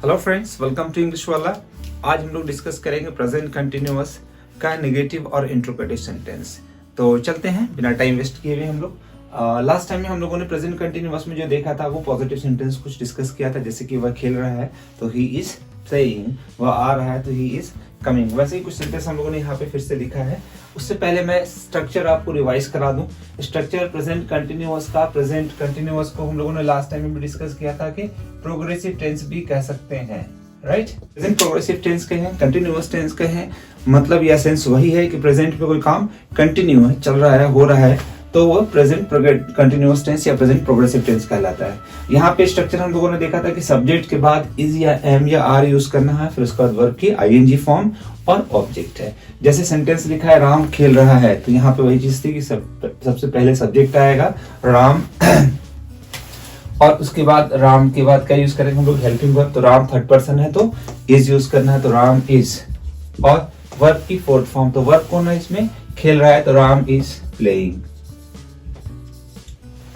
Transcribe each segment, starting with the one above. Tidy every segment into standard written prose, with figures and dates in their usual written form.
Hello friends, welcome to English वाला। आज हम लोग डिस्कस करेंगे प्रेजेंट कंटिन्यूअस का नेगेटिव और इंट्रोगेटिव सेंटेंस। तो चलते हैं बिना टाइम वेस्ट किए हुए हम लोग। लास्ट टाइम में हम लोगों ने प्रेजेंट कंटिन्यूअस में जो देखा था वो पॉजिटिव सेंटेंस कुछ डिस्कस किया था, जैसे कि वह खेल रहा है तो ही इज प्लेइंग, वह आ रहा है तो ही इज कमिंग। वैसे ही कुछ सेंटेंस हम लोगों ने यहाँ पे फिर से लिखा है। उससे पहले मैं स्ट्रक्चर आपको रिवाइज करा दूं। स्ट्रक्चर प्रेजेंट कंटिन्यूअस का, प्रेजेंट कंटिन्यूअस को हम लोगों ने लास्ट टाइम में भी डिस्कस किया था कि प्रोग्रेसिव टेंस भी कह सकते हैं, राइट। प्रेजेंट प्रोग्रेसिव टेंस कहें, कंटिन्यूअस टेंस कहें, मतलब या सेंस वही है कि प्रेजेंट में कोई काम कंटिन्यू है, चल रहा है, हो रहा है, तो वो प्रेजेंट कंटिन्यूअस टेंस या प्रेजेंट प्रोग्रेसिव टेंस कहलाता है। यहाँ पे स्ट्रक्चर हम लोगों ने देखा था कि सब्जेक्ट के बाद इज या एम या आर यूज करना है, फिर उसके बाद वर्ब की आईएनजी फॉर्म और ऑब्जेक्ट है। जैसे सेंटेंस लिखा है राम खेल रहा है, तो यहाँ पे वही चीज थी कि सबसे पहले सब्जेक्ट आएगा राम और उसके बाद राम के बाद क्या यूज करेंगे हम लोग, हेल्पिंग वर्ब। तो राम थर्ड पर्सन है तो इज यूज करना है, तो राम इज। और वर्ब की फोर्थ फॉर्म, तो वर्ब कौन है इसमें, खेल रहा है, तो Ram is playing,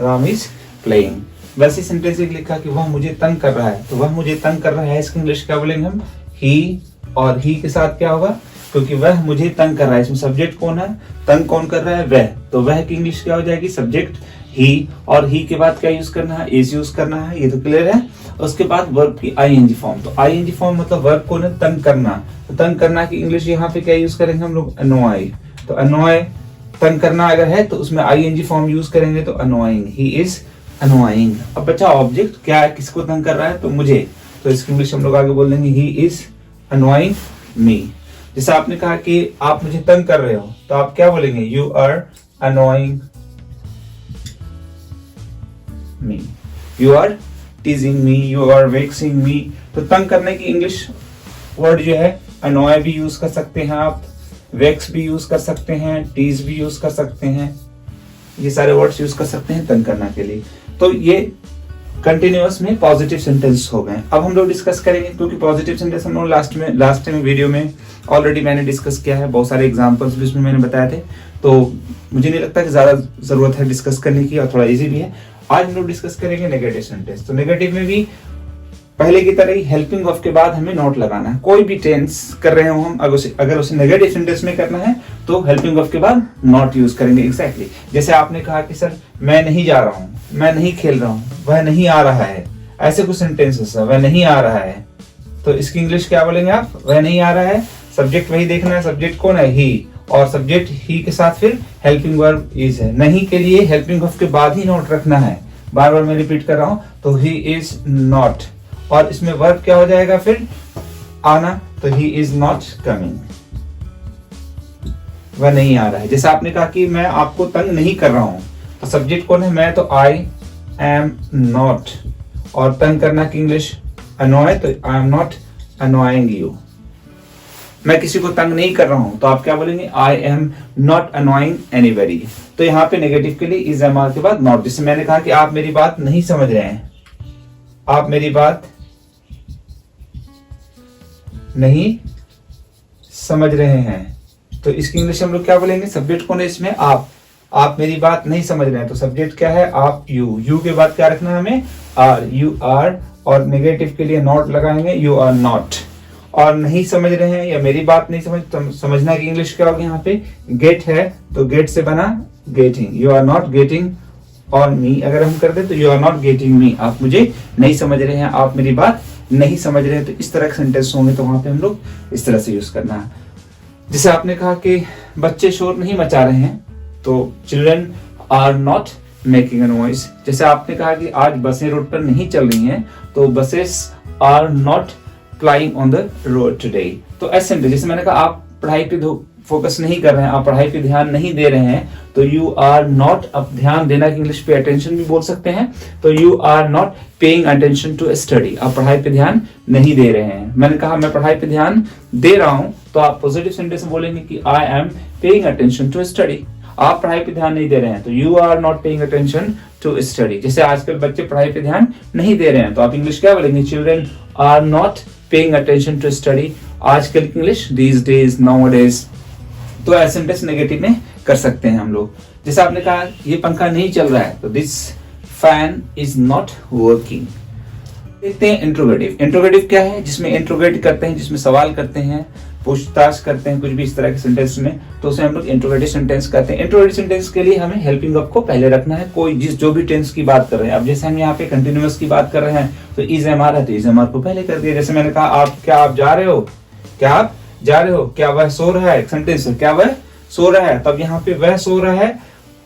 Ram is playing. वैसे सेंटेंस एक लिखा कि वह मुझे तंग कर रहा है, तो वह मुझे तंग कर रहा है, इसकी इंग्लिश क्या बोलेंगे हम, ही। और ही के साथ क्या होगा, क्योंकि वह मुझे तंग कर रहा है, इसमें सब्जेक्ट कौन है, तंग कौन कर रहा है, वह। तो वह की इंग्लिश क्या हो जाएगी, सब्जेक्ट ही, और ही के बाद क्या यूज करना है, इज यूज करना है, ये तो क्लियर है। उसके बाद वर्ब की आईएनजी फॉर्म, तो आईएनजी फॉर्म मतलब वर्ब कौन है, तंग करना। तो तंग करना की इंग्लिश यहाँ पे क्या यूज करेंगे हम लोग, अनोय। तो अनोय तंग करना अगर है तो उसमें आईएनजी फॉर्म यूज करेंगे, तो अनोइंग, ही इज अनोइंग। अब बचा ऑब्जेक्ट, क्या है, किसको तंग कर रहा है, तो मुझे। तो इसकी इंग्लिश हम लोग आगे बोल देंगे, ही इज अनोइंग मी। जैसे आपने कहा कि आप मुझे तंग कर रहे हो, तो आप क्या बोलेंगे, you are annoying me, you are teasing me, you are vexing me. तो तंग करने की इंग्लिश वर्ड जो है, अनोय भी यूज कर सकते हैं आप, वेक्स भी यूज कर सकते हैं, टीज भी यूज कर सकते हैं, ये सारे वर्ड्स यूज कर सकते हैं तंग करने के लिए। तो ये कंटिन्यूअस में पॉजिटिव सेंटेंस हो गए। अब हम लोग डिस्कस करेंगे, क्योंकि पॉजिटिव सेंटेंस हम लोग लास्ट टाइम वीडियो में ऑलरेडी मैंने डिस्कस किया है, बहुत सारे एग्जांपल्स भी उसमें मैंने बताए थे, तो मुझे नहीं लगता कि ज्यादा जरूरत है डिस्कस करने की, और थोड़ा इजी भी है। आज हम लोग डिस्कस करेंगे नेगेटिव सेंटेंस। तो नेगेटिव में भी पहले की तरह ही हेल्पिंग वर्ब के बाद हमें नॉट लगाना है। कोई भी टेंस कर रहे हो हम, अगर उसे नेगेटिव सेंटेंस में करना है तो हेल्पिंग वर्ब के बाद नॉट यूज करेंगे। एग्जैक्टली जैसे आपने कहा कि सर मैं नहीं जा रहा हूँ, मैं नहीं खेल रहा हूँ, वह नहीं आ रहा है, ऐसे कुछ सेंटेंसेस है, वह नहीं आ रहा है, तो इसकी इंग्लिश क्या बोलेंगे आप, वह नहीं आ रहा है। सब्जेक्ट वही देखना है, सब्जेक्ट कौन है, ही, और सब्जेक्ट ही के साथ फिर हेल्पिंग वर्ब इज है। नहीं के लिए हेल्पिंग वर्ब के बाद ही नॉट रखना है, बार बार मैं रिपीट कर रहा हूं। तो ही इज नॉट, और इसमें वर्ब क्या हो जाएगा फिर, आना, तो ही इज नॉट कमिंग, वह नहीं आ रहा है। जैसे आपने कहा कि मैं आपको तंग नहीं कर रहा हूं, तो सब्जेक्ट कौन है, मैं, तो आई एम नॉट, और तंग करना की इंग्लिश अनॉय, तो I am not annoying you, मैं किसी को तंग नहीं कर रहा हूं, तो आप क्या बोलेंगे, I am not annoying anybody. तो यहाँ पे नेगेटिव के लिए इज एम आर के बाद नॉट। जिससे मैंने कहा कि आप मेरी बात नहीं समझ रहे हैं, आप मेरी बात नहीं समझ रहे हैं, तो इसकी इंग्लिश हम लोग क्या बोलेंगे, सब्जेक्ट कौन है इसमें, आप मेरी बात नहीं समझ रहे हैं, तो सब्जेक्ट क्या है, आप, यू के बाद क्या रखना है हमें, आर, यू आर, और नेगेटिव के लिए नॉट लगाएंगे, यू आर नॉट। और नहीं समझ रहे हैं या मेरी बात नहीं समझना की इंग्लिश क्या होगी, यहाँ पे गेट है, तो गेट से बना getting, you are not getting और मी अगर हम कर दे तो you are not getting me, आप मुझे नहीं समझ रहे हैं, आप मेरी बात नहीं समझ रहे हैं। तो इस तरह के सेंटेंस होंगे, तो वहां पे हम लोग इस तरह से यूज करना है। जैसे आपने कहा कि बच्चे शोर नहीं मचा रहे हैं, तो children are not making a noise. जैसे आपने कहा कि आज बसें रोड पर नहीं चल रही हैं, तो buses are not flying on the road today. तो ऐसे जैसे मैंने कहा आप पढ़ाई पे फोकस नहीं कर रहे हैं, आप पढ़ाई पे ध्यान नहीं दे रहे हैं, तो यू आर नॉट, अब ध्यान देना की इंग्लिश पे अटेंशन भी बोल सकते हैं, तो you are not paying attention to study, आप पढ़ाई पे ध्यान नहीं दे रहे हैं। मैंने कहा मैं पढ़ाई पे ध्यान दे रहा हूं, तो आप पॉजिटिव सेंटेंस में बोलेंगे कि I am paying attention to study, आप पढ़ाई पे ध्यान नहीं दे रहे हैं, तो you are not paying attention to study. जैसे आजकल बच्चे पढ़ाई पे ध्यान नहीं दे रहे हैं, तो आप इंग्लिश क्या बोलेंगे, children are not paying attention to study. आजकल की इंग्लिश दीज डेज, नाउअडेज। तो ऐसे सेंटेंस नेगेटिव में कर सकते हैं हम लोग। जैसे आपने कहा ये पंखा नहीं चल रहा है, तो this fan is not working, देखते हैं इंट्रोगेटिव। इंट्रोगेटिव क्या है? जिसमें इंट्रोगेट करते हैं, जिसमें सवाल करते हैं, पूछताछ करते हैं, कुछ भी इस तरह के सेंटेंस में, तो उसे हम लोग इंट्रोगेटिव सेंटेंस कहते हैं। इंट्रोगेटिव सेंटेंस के लिए हमें हेल्पिंग वर्ब को पहले रखना है, कोई जो भी टेंस की बात कर रहे हैं। अब जैसे हम यहाँ पे कंटिन्यूअस की बात कर रहे हैं तो इज एम आर है, तो इज एम आर को पहले कर दिया। जैसे मैंने कहा आप जा रहे हो, क्या आप जा रहे हो, क्या वह सो रहा है, सेंटेंस है, क्या वह सो रहा है। तब यहाँ पे वह सो रहा है,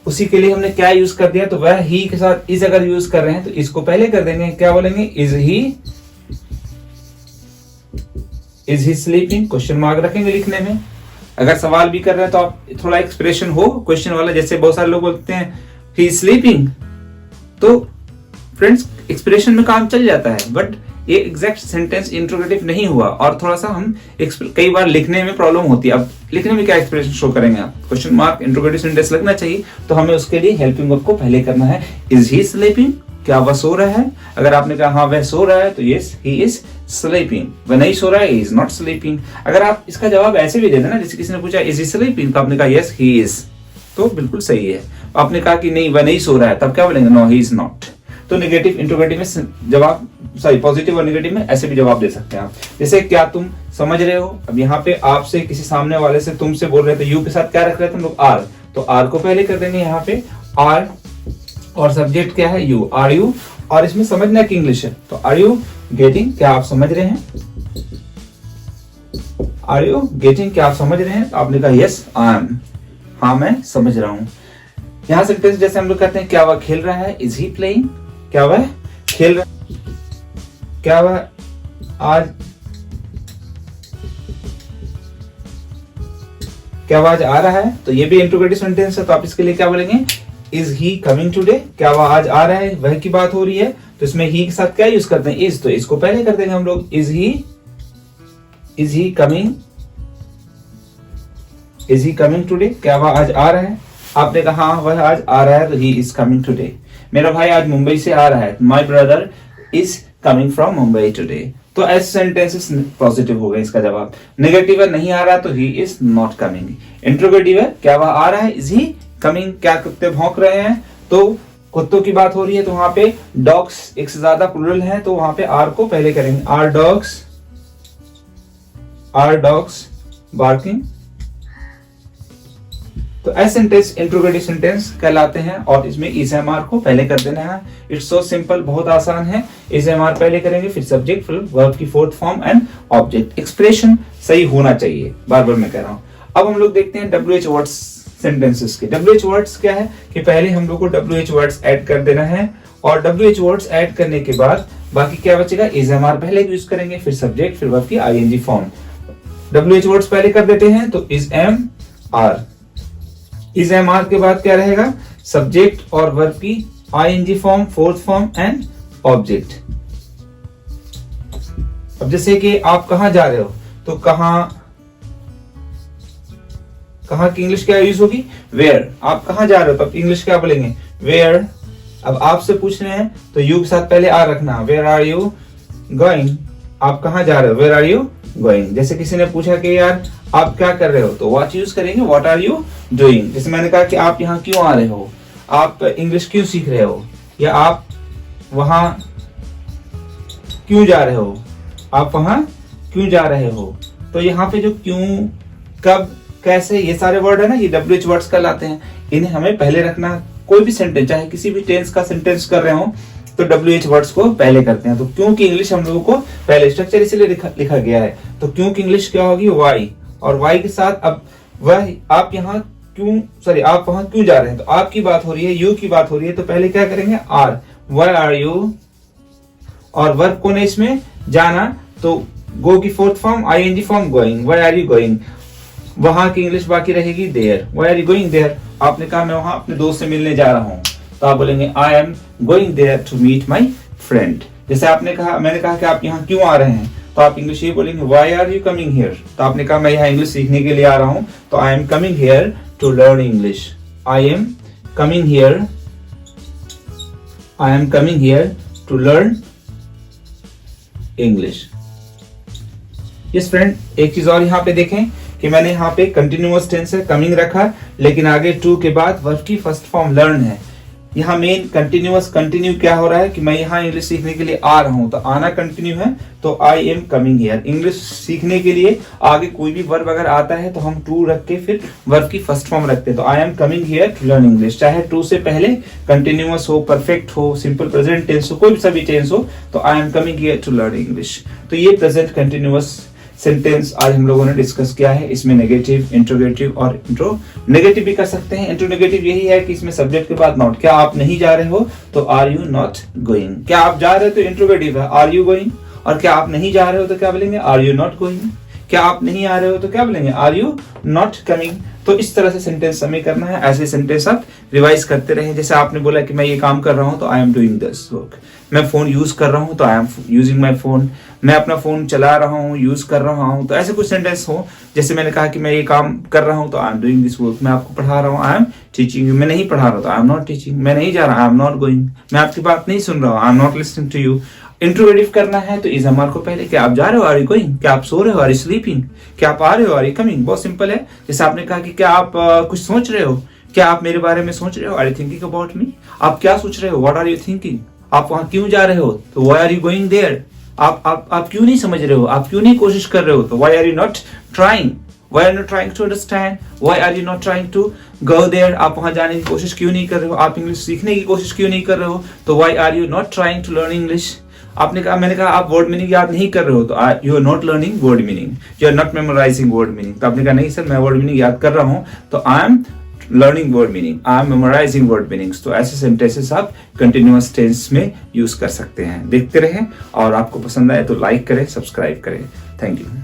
उसी के लिए हमने क्या यूज कर दिया, तो वह ही के साथ इज अगर यूज कर रहे हैं तो इसको पहले कर देंगे। क्या बोलेंगे? Is he sleeping, question mark रखेंगे लिखने में। अगर सवाल भी कर रहे हैं तो आप थोड़ा एक्सप्रेशन हो क्वेश्चन वाला, जैसे बहुत सारे लोग बोलते हैं ही इज स्लीपिंग, तो फ्रेंड्स एक्सप्रेशन में काम चल जाता है, बट ये एग्जैक्ट सेंटेंस इंट्रोगेटिव नहीं हुआ और थोड़ा सा हम कई बार लिखने में प्रॉब्लम होती है। अब लिखने में क्या एक्सप्रेशन शो करेंगे आप? क्वेश्चन मार्क इंट्रोगेटिव सेंटेंस लगना चाहिए, तो हमें उसके लिए हेल्पिंग वर्ब को पहले करना है। इज ही स्लीपिंग, क्या वह सो रहा है? अगर आपने कहा हाँ वह सो रहा है तो यस ही इज स्लीपिंग। वह नहीं सो रहा है, इज नॉट स्लीपिंग। अगर आप इसका जवाब ऐसे भी दे देना, जैसे किसी ने पूछा इज ही स्लीपिंग, तो आपने कहा यस ही इज, तो बिल्कुल सही है। आपने कहा कि नहीं वह नहीं सो रहा है, तब क्या बोलेंगे? No he is not. तो नेगेटिव इंट्रोगेटिव में जवाब, सॉरी पॉजिटिव और नेगेटिव में ऐसे भी जवाब दे सकते हैं आप। जैसे क्या तुम समझ रहे हो? अब यहाँ पे आपसे किसी सामने वाले से तुमसे बोल रहे थे, यू के साथ क्या रख रहे थे हम लोग? आर, तो आर को पहले कर देंगे यहाँ पे आर, और सब्जेक्ट क्या है? You, are you. और इसमें समझना कि इंग्लिश है, तो आर यू गेटिंग, क्या आप समझ रहे हैं? आर यू गेटिंग, क्या आप समझ रहे हैं? तो आपने कहा यस आई एम, हाँ मैं समझ रहा हूं। यहां सेंटेंस जैसे हम लोग कहते हैं क्या वह खेल रहा है? इज ही प्लेइंग, क्या वह खेल रहा है? क्या वह आज, क्या वह आज आ रहा है? तो ये भी इंट्रोगेटिव सेंटेंस है, तो आप इसके लिए क्या बोलेंगे? इज ही कमिंग टुडे, क्या वह आज आ रहा है? वह की बात हो रही है, तो इसमें ही के साथ क्या यूज करते हैं? इज, तो इसको पहले कर देंगे हम लोग। Is he coming, is he coming today, क्या वह आज आ रहा है? आपने कहा हाँ वह आज आ रहा है, तो ही इज कमिंग टुडे। मेरा भाई आज मुंबई से आ रहा है, my brother is coming from Mumbai today. तो ऐसे सेंटेंसेस पॉजिटिव हो गए इसका जवाब। नेगेटिव है नहीं आ रहा, तो ही इज नॉट कमिंग। इंट्रोगेटिव है क्या वह आ रहा है? इज ही कमिंग, क्या कुत्ते भौंक रहे हैं? तो कुत्तों की बात हो रही है, तो वहां पे डॉग्स एक से ज्यादा प्लुरल है, तो वहां पे आर को पहले करेंगे। Are dogs barking. तो ऐसे सेंटेंस इंट्रोगेटिव सेंटेंस कहलाते हैं, और इसमें इज एम आर को पहले कर देना है। इट्स सो सिंपल, बहुत आसान है। इज एम आर पहले करेंगे, फिर सब्जेक्ट, फिर वर्ब की fourth form and object. Expression सही होना चाहिए, बार बार मैं कह रहा हूं। अब हम लोग देखते हैं WH वर्ड्स सेंटेंसेस के। WH वर्ड्स क्या है कि पहले हम लोग को WH वर्ड्स ऐड कर देना है, और WH वर्ड्स ऐड करने के बाद बाकी क्या बचेगा? इज एम आर पहले यूज करेंगे, फिर सब्जेक्ट, फिर वर्ब की ING फॉर्म। WH वर्ड्स पहले कर देते हैं, तो is am are, is am are के बाद क्या रहेगा? सब्जेक्ट और वर्ब की ING form, fourth form and object. अब जैसे कि आप कहां जा रहे हो, तो कहां की इंग्लिश क्या यूज होगी? वेयर। आप कहां जा रहे हो, तब इंग्लिश क्या बोलेंगे? वेयर। अब आपसे पूछ रहे हैं तो यू के साथ पहले आर रखना। वेयर आर यू गोइंग, आप कहां जा रहे हो? Where are you going. जैसे किसी ने पूछा कि यार आप क्या कर रहे हो, तो व्हाट यूज करेंगे, व्हाट आर यू डूइंग। जैसे मैंने कहा कि आप यहाँ क्यों आ रहे हो, आप इंग्लिश क्यों सीख रहे हो, या आप वहां क्यों जा रहे हो, आप वहां क्यों जा रहे हो। तो यहाँ पे जो क्यों, कब, कैसे, ये सारे वर्ड है ना, ये WH वर्ड्स कहलाते हैं। इन्हें हमें पहले रखना। कोई भी सेंटेंस, चाहे किसी भी टेंस का सेंटेंस कर रहे हो, तो WH वर्ड्स को पहले करते हैं। तो क्यों की इंग्लिश हम लोगों को पहले, स्ट्रक्चर इसलिए लिखा गया है। तो क्यों की इंग्लिश क्या होगी? वाई, और वाई के साथ अब वह, आप यहाँ क्यों, सॉरी आप वहां क्यों जा रहे हैं, तो आपकी बात हो रही है, यू की बात हो रही है, तो पहले क्या करेंगे? Are, why are you. और वर्ब कौन है इसमें? जाना, तो गो की fourth form ING form going. Why are you going. वहां की इंग्लिश बाकी रहेगी there. Why are you going there. आपने कहा मैं वहां अपने दोस्त से मिलने जा रहा हूं, तो आप बोलेंगे I am going there to meet my friend. जैसे आपने कहा, मैंने कहा कि आप यहाँ क्यों आ रहे हैं, तो आप इंग्लिश ये बोलेंगे why are you coming here. तो आपने कहा मैं यहाँ इंग्लिश सीखने के लिए आ रहा हूँ, तो I am coming here to learn English. I am coming here, I am coming here to learn English. Yes friend, एक चीज और यहाँ पे देखें कि मैंने यहाँ पे कंटिन्यूअस टेंस है, कमिंग रखा, लेकिन आगे टू के बाद वर्ब की फर्स्ट फॉर्म लर्न है। यहाँ मेन कंटिन्यूअस, कंटिन्यू क्या हो रहा है कि मैं यहाँ इंग्लिश सीखने के लिए आ रहा हूँ, तो आना कंटिन्यू है, तो I am coming here. English सीखने के लिए आगे कोई भी वर्ब अगर आता है तो हम टू रख के फिर वर्ब की फर्स्ट फॉर्म रखते हैं, तो I am coming here to learn English. चाहे टू से पहले कंटिन्यूअस हो, परफेक्ट हो, सिंपल प्रेजेंट टेंस हो, कोई भी टेंस हो, तो I am coming here to learn English. तो ये प्रेजेंट कंटिन्यूअस सेंटेंस आज हम लोगों ने डिस्कस किया है। इसमें नेगेटिव, इंट्रोगेटिव और इंट्रो नेगेटिव भी कर सकते हैं। इंट्रोनेगेटिव यही है कि इसमें सब्जेक्ट के बाद नॉट। क्या आप नहीं जा रहे हो तो आर यू नॉट गोइंग। क्या आप जा रहे हो तो इंट्रोगेटिव है आर यू गोइंग, और क्या आप नहीं जा रहे हो तो क्या बोलेंगे आर यू नॉट गोइंग। क्या आप नहीं आ रहे हो तो क्या बोलेंगे आर यू नॉट कमिंग। तो इस तरह से सेंटेंस हमें करना है। ऐसे सेंटेंस आप रिवाइज करते रहें। जैसे आपने बोला कि मैं ये काम कर रहा हूं तो I am doing this work. मैं फोन यूज कर रहा हूं तो I am using my phone. मैं अपना फोन चला रहा हूँ, यूज कर रहा हूँ, तो ऐसे कुछ सेंटेंस हो। जैसे मैंने कहा कि मैं ये काम कर रहा हूँ तो I am doing this work. मैं आपको पढ़ा रहा हूँ, आई एम टीचिंग यू। मैं नहीं पढ़ा रहा हूँ तो आई एम नॉट टीचिंग। मैं नहीं जा रहा, आई एम नॉट गोइंग। मैं आपकी बात नहीं सुन रहा हूँ, I am not listening to you. Interrogative करना है तो इज हमारे को पहले, क्या आप जा रहे हो आर यू गोइंग। क्या आप सो रहे हो आर यू स्लीपिंग। क्या आप आ रहे हो आर यू कमिंग। बहुत सिंपल है। जैसे आपने कहा कि क्या आप कुछ सोच रहे हो, क्या आप मेरे बारे में सोच रहे हो, are you thinking about me. आप क्या सोच रहे हो, व्हाट आर यू थिंकिंग। आप वहां क्यों जा रहे हो तो why are you going there. आप क्यों नहीं समझ रहे हो, आप क्यों नहीं कोशिश कर रहे हो तो why are you not trying. Why are you not trying to understand? Why are you not trying to go there? आप वहां जाने की कोशिश क्यों नहीं कर रहे हो, आप इंग्लिश सीखने की कोशिश क्यों नहीं कर रहे हो तो why are you not trying to learn English? आपने कहा, मैंने कहा आप वर्ड मीनिंग याद नहीं कर रहे हो तो you are not learning word meaning, you are not memorising word meaning. तो आपने कहा नहीं सर मैं वर्ड मीनिंग याद कर रहा हूं तो I am learning word meaning, I am memorising word meanings. तो ऐसे सेंटेंसेस आप कंटिन्यूअस टेंस में यूज कर सकते हैं। देखते रहें और आपको पसंद आए तो लाइक करें, सब्सक्राइब करें। Thank you.